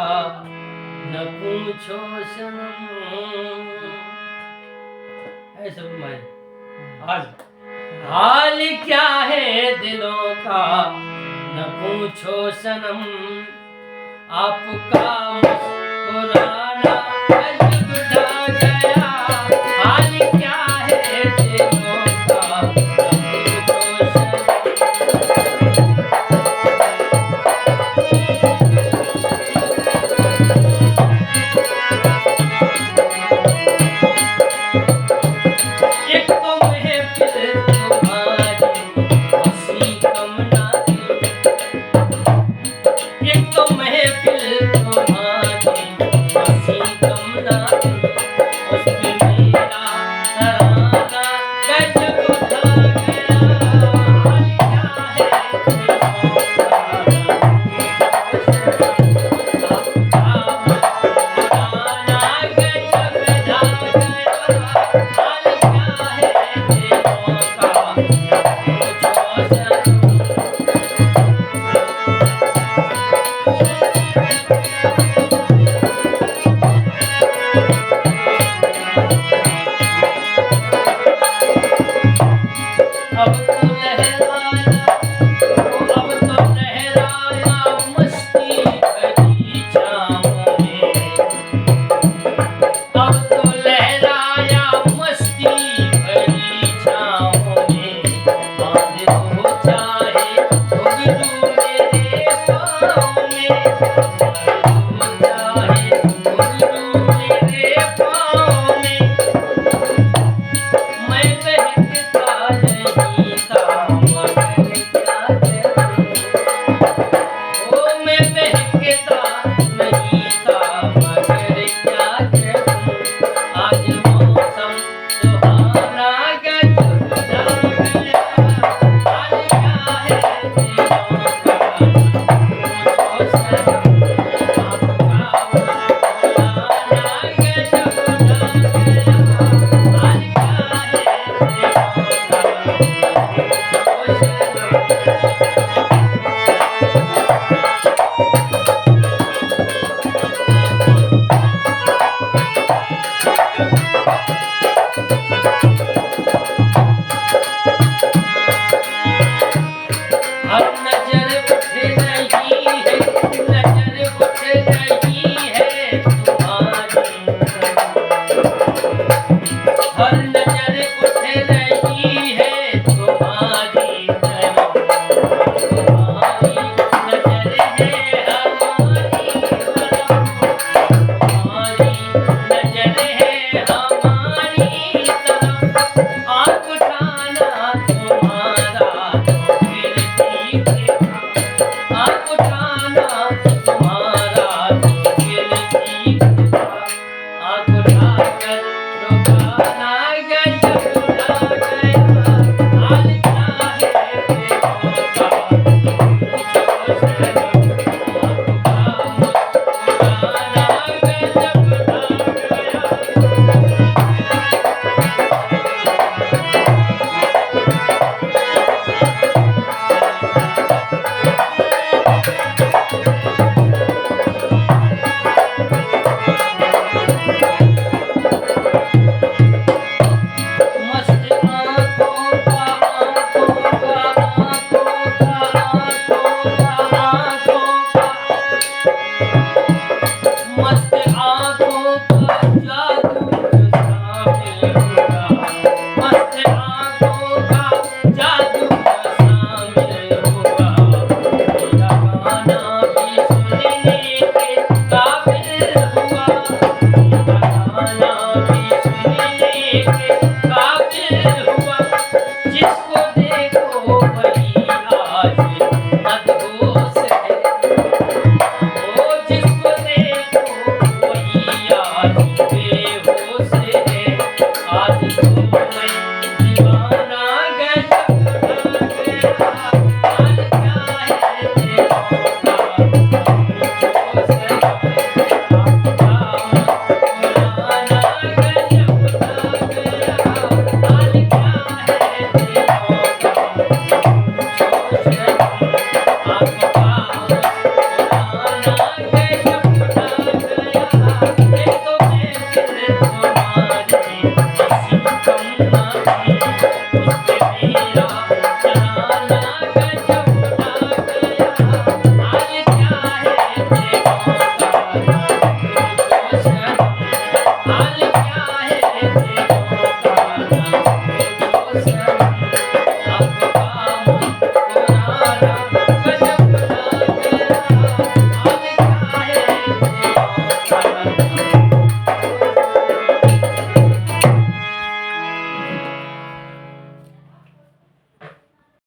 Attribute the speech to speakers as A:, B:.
A: न पूछो सनम। ऐसे भाई आज हाल क्या है दिलों का न पूछो सनम। आपका मुस्कुराना अजब ढा गया। हाल क्या है दिलों का न पूछो सनम। एक तो महफिल तुम्हारी हंसी कम ना थी। एक तो महफिल तुम्हारी हंसी कम ना थी। उस पे मेरा तराना गजब ढा गया। हाल क्या है दिलों का आपका मुस्कुराना गजब ढा गया। हाल क्या है दिलों का पूछो सनम।